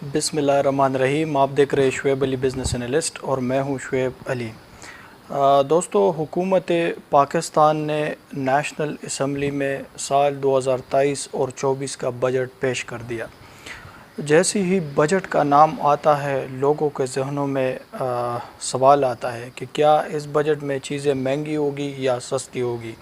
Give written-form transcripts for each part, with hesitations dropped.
بسم اللہ الرحمن الرحیم۔ آپ دیکھ رہے شعیب علی بزنس انالسٹ اور میں ہوں شعیب علی۔ دوستو، حکومت پاکستان نے نیشنل اسمبلی میں سال 2023 اور 24 کا بجٹ پیش کر دیا۔ جیسے ہی بجٹ کا نام آتا ہے لوگوں کے ذہنوں میں سوال آتا ہے کہ کیا اس بجٹ میں چیزیں مہنگی ہوگی یا سستی ہوگی۔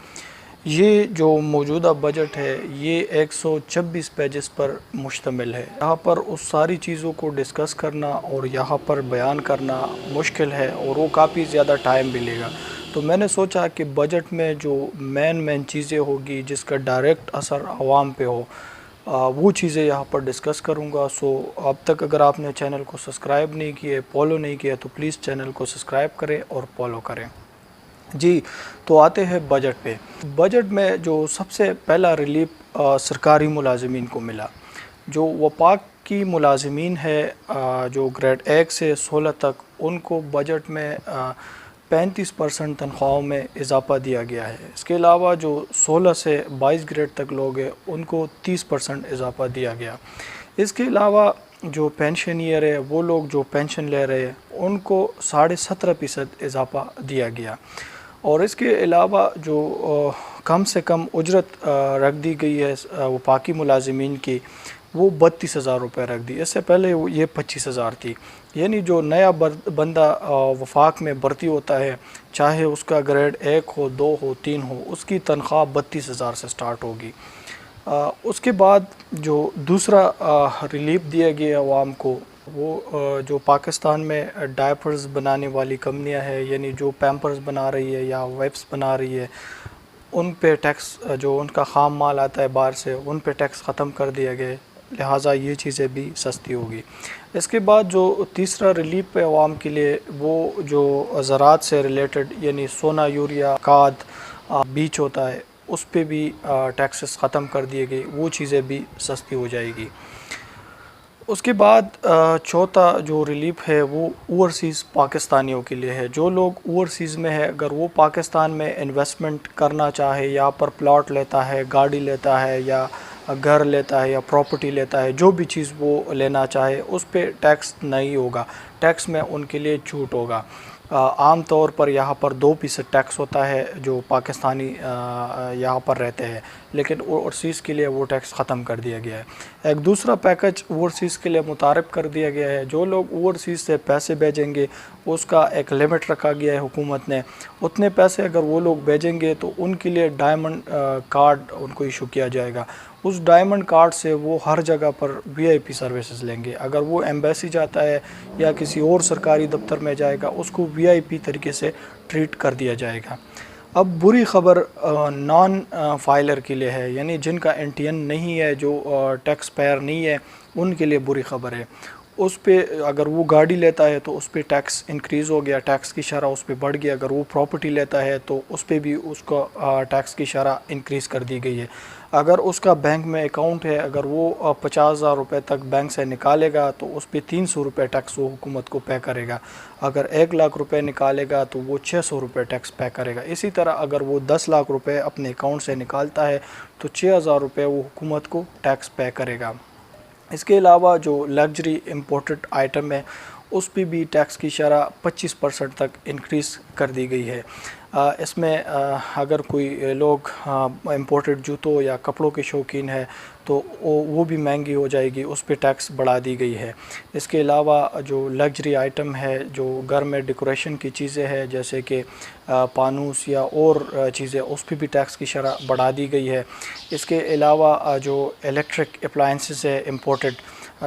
یہ جو موجودہ بجٹ ہے یہ 126 پیجز پر مشتمل ہے۔ یہاں پر اس ساری چیزوں کو ڈسکس کرنا اور یہاں پر بیان کرنا مشکل ہے اور وہ کافی زیادہ ٹائم بھی لے گا، تو میں نے سوچا کہ بجٹ میں جو مین چیزیں ہوگی جس کا ڈائریکٹ اثر عوام پہ ہو وہ چیزیں یہاں پر ڈسکس کروں گا۔ سو اب تک اگر آپ نے چینل کو سبسکرائب نہیں کیے، فالو نہیں کیا، تو پلیز چینل کو سبسکرائب کریں اور فالو کریں۔ جی، تو آتے ہیں بجٹ پہ۔ بجٹ میں جو سب سے پہلا ریلیف سرکاری ملازمین کو ملا۔ جو وفاق کی ملازمین ہے جو گریڈ 1 سے 16 تک، ان کو بجٹ میں 35% تنخواہوں میں اضافہ دیا گیا ہے۔ اس کے علاوہ جو 16 سے 22 گریڈ تک لوگ ہیں ان کو 30% اضافہ دیا گیا۔ اس کے علاوہ جو پینشنئر ہے وہ لوگ جو پینشن لے رہے ہیں ان کو 17.5% اضافہ دیا گیا۔ اور اس کے علاوہ جو کم سے کم اجرت رکھ دی گئی ہے وفاقی ملازمین کی، وہ 32,000 روپے رکھ دی۔ اس سے پہلے یہ 25,000 تھی۔ یعنی جو نیا بندہ وفاق میں بھرتی ہوتا ہے، چاہے اس کا گریڈ 1 ہو، 2 ہو، 3 ہو، اس کی تنخواہ 32,000 سے سٹارٹ ہوگی۔ اس کے بعد جو دوسرا ریلیف دیا گیا عوام کو، وہ جو پاکستان میں ڈائپرز بنانے والی کمپنیاں ہیں، یعنی جو پیمپرز بنا رہی ہے یا ویپس بنا رہی ہے، ان پہ ٹیکس، جو ان کا خام مال آتا ہے باہر سے، ان پہ ٹیکس ختم کر دیا گیا، لہٰذا یہ چیزیں بھی سستی ہوگی۔ اس کے بعد جو تیسرا ریلیف ہے عوام کے لیے، وہ جو زراعت سے ریلیٹڈ، یعنی سونا، یوریا، کھاد، بیج ہوتا ہے، اس پہ بھی ٹیکسز ختم کر دیے گئے، وہ چیزیں بھی سستی ہو جائے گی۔ اس کے بعد چوتھا جو ریلیف ہے وہ اوورسیز پاکستانیوں کے لیے ہے۔ جو لوگ اوورسیز میں ہے، اگر وہ پاکستان میں انویسٹمنٹ کرنا چاہے، یہاں پر پلاٹ لیتا ہے، گاڑی لیتا ہے، یا گھر لیتا ہے، یا پراپرٹی لیتا ہے، جو بھی چیز وہ لینا چاہے، اس پہ ٹیکس نہیں ہوگا۔ ٹیکس میں ان کے لیے چھوٹ ہوگا۔ عام طور پر یہاں پر 2% ٹیکس ہوتا ہے جو پاکستانی یہاں پر رہتے ہیں، لیکن اوورسیز کے لیے وہ ٹیکس ختم کر دیا گیا ہے۔ ایک دوسرا پیکج اوورسیز کے لیے متعارف کر دیا گیا ہے۔ جو لوگ اوورسیز سے پیسے بھیجیں گے، اس کا ایک لمٹ رکھا گیا ہے حکومت نے۔ اتنے پیسے اگر وہ لوگ بھیجیں گے تو ان کے لیے ڈائمنڈ کارڈ ان کو ایشو کیا جائے گا۔ اس ڈائمنڈ کارڈ سے وہ ہر جگہ پر VIP سروسز لیں گے۔ اگر وہ ایمبیسی جاتا ہے یا کسی اور سرکاری دفتر میں جائے گا، اس کو VIP طریقے سے ٹریٹ کر دیا جائے گا۔ اب بری خبر نان فائلر کے لیے ہے، یعنی جن کا NTN نہیں ہے، جو ٹیکس پیئر نہیں ہے، ان کے لیے بری خبر ہے۔ اس پہ اگر وہ گاڑی لیتا ہے تو اس پہ ٹیکس انکریز ہو گیا، ٹیکس کی شرح اس پہ بڑھ گیا۔ اگر وہ پراپرٹی لیتا ہے تو اس پہ بھی اس کو ٹیکس کی شرح انکریز کر دی گئی ہے۔ اگر اس کا بینک میں اکاؤنٹ ہے، اگر وہ 50,000 روپے تک بینک سے نکالے گا تو اس پہ 300 روپے ٹیکس وہ حکومت کو پے کرے گا۔ اگر 1 لاکھ روپے نکالے گا تو وہ 600 روپے ٹیکس پے کرے گا۔ اسی طرح اگر وہ 10 لاکھ روپے اپنے اکاؤنٹ سے نکالتا ہے تو 6,000 روپے وہ حکومت کو ٹیکس پے کرے گا۔ اس کے علاوہ جو لگژری امپورٹڈ آئٹم ہے، اس پہ بھی ٹیکس کی شرح 25% تک انکریز کر دی گئی ہے۔ اس میں اگر کوئی لوگ امپورٹڈ جوتوں یا کپڑوں کے شوقین ہے تو وہ بھی مہنگی ہو جائے گی، اس پہ ٹیکس بڑھا دی گئی ہے۔ اس کے علاوہ جو لگژری آئٹم ہے، جو گھر میں ڈیکوریشن کی چیزیں ہیں، جیسے کہ پانوس یا اور چیزیں، اس پہ بھی ٹیکس کی شرح بڑھا دی گئی ہے۔ اس کے علاوہ جو الیکٹرک اپلائنسز ہے امپورٹڈ،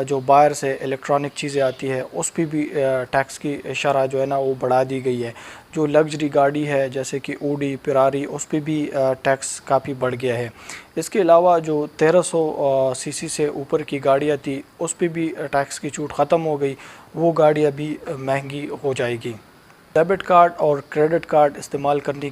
جو باہر سے الیکٹرانک چیزیں آتی ہے، اس پہ بھی ٹیکس کی شرح جو ہے نا وہ بڑھا دی گئی ہے۔ جو لگژری گاڑی ہے جیسے کہ اوڈی، فراری، اس پہ بھی ٹیکس کافی بڑھ گیا ہے۔ اس کے علاوہ جو 1300 cc سے اوپر کی گاڑیاں تھی، اس پہ بھی ٹیکس کی چھوٹ ختم ہو گئی، وہ گاڑیاں بھی مہنگی ہو جائے گی۔ ڈیبٹ کارڈ اور کریڈٹ کارڈ استعمال کرنے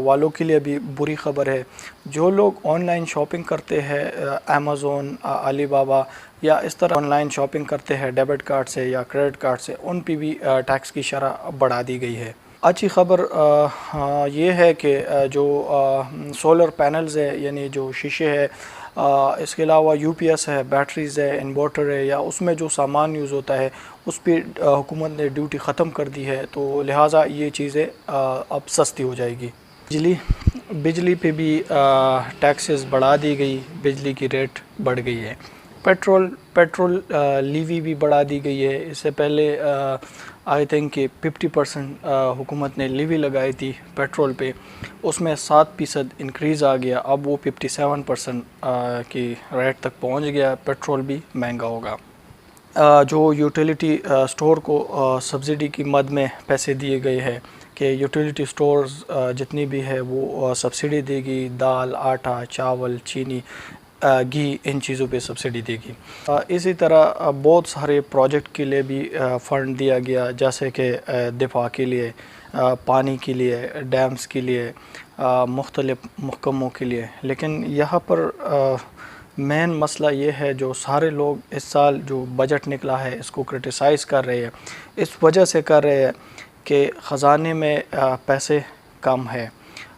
والوں کے لیے بھی بری خبر ہے۔ جو لوگ آن لائن شاپنگ کرتے ہیں، امیزون، علی بابا یا اس طرح آن لائن شاپنگ کرتے ہیں ڈیبٹ کارڈ سے یا کریڈٹ کارڈ سے، ان پہ بھی ٹیکس کی شرح بڑھا دی گئی ہے۔ اچھی خبر یہ ہے کہ جو سولر پینلز ہے، یعنی جو شیشے ہے اس کے علاوہ UPS ہے، بیٹریز ہے، انورٹر ہے، یا اس میں جو سامان یوز ہوتا ہے اس پہ حکومت نے ڈیوٹی ختم کر دی ہے، تو لہٰذا یہ چیزیں اب سستی ہو جائے گی۔ بجلی پہ بھی ٹیکسز بڑھا دی گئی، بجلی کی ریٹ بڑھ گئی ہے۔ پیٹرول لیوی بھی بڑھا دی گئی ہے۔ اس سے پہلے آئی تھنک کہ 50% حکومت نے لیوی لگائی تھی پیٹرول پہ، اس میں 7% انکریز آ گیا، اب وہ 57% کی ریٹ تک پہنچ گیا۔ پیٹرول بھی مہنگا ہوگا۔ جو یوٹیلیٹی سٹور کو سبسڈی کی مد میں پیسے دیے گئے ہیں کہ یوٹیلیٹی سٹورز جتنی بھی ہے وہ سبسڈی دے گی، دال، آٹا، چاول، چینی، گھی، ان چیزوں پہ سبسڈی دے گی۔ اسی طرح بہت سارے پروجیکٹ کے لیے بھی فنڈ دیا گیا، جیسے کہ دفاع کے لیے، پانی کے لیے، ڈیمز کے لیے، مختلف محکموں کے لیے۔ لیکن یہاں پر مین مسئلہ یہ ہے، جو سارے لوگ اس سال جو بجٹ نکلا ہے اس کو کرٹیسائز کر رہے ہیں، اس وجہ سے کر رہے ہیں کہ خزانے میں پیسے کم ہے،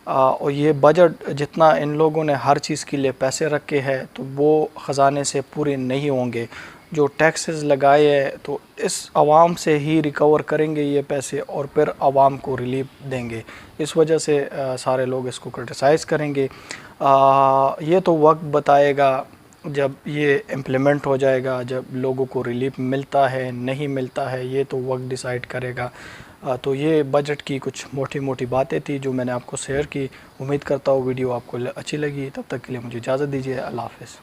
اور یہ بجٹ جتنا ان لوگوں نے ہر چیز کے لیے پیسے رکھے ہیں تو وہ خزانے سے پورے نہیں ہوں گے۔ جو ٹیکسز لگائے ہیں تو اس عوام سے ہی ریکور کریں گے یہ پیسے، اور پھر عوام کو ریلیف دیں گے۔ اس وجہ سے سارے لوگ اس کو کرٹیسائز کریں گے۔ یہ تو وقت بتائے گا جب یہ امپلیمنٹ ہو جائے گا، جب لوگوں کو ریلیف ملتا ہے نہیں ملتا ہے، یہ تو وقت ڈیسائیڈ کرے گا۔ تو یہ بجٹ کی کچھ موٹی موٹی باتیں تھی جو میں نے آپ کو شیئر کی۔ امید کرتا ہوں ویڈیو آپ کو اچھی لگی۔ تب تک کے لیے مجھے اجازت دیجیے۔ اللہ حافظ۔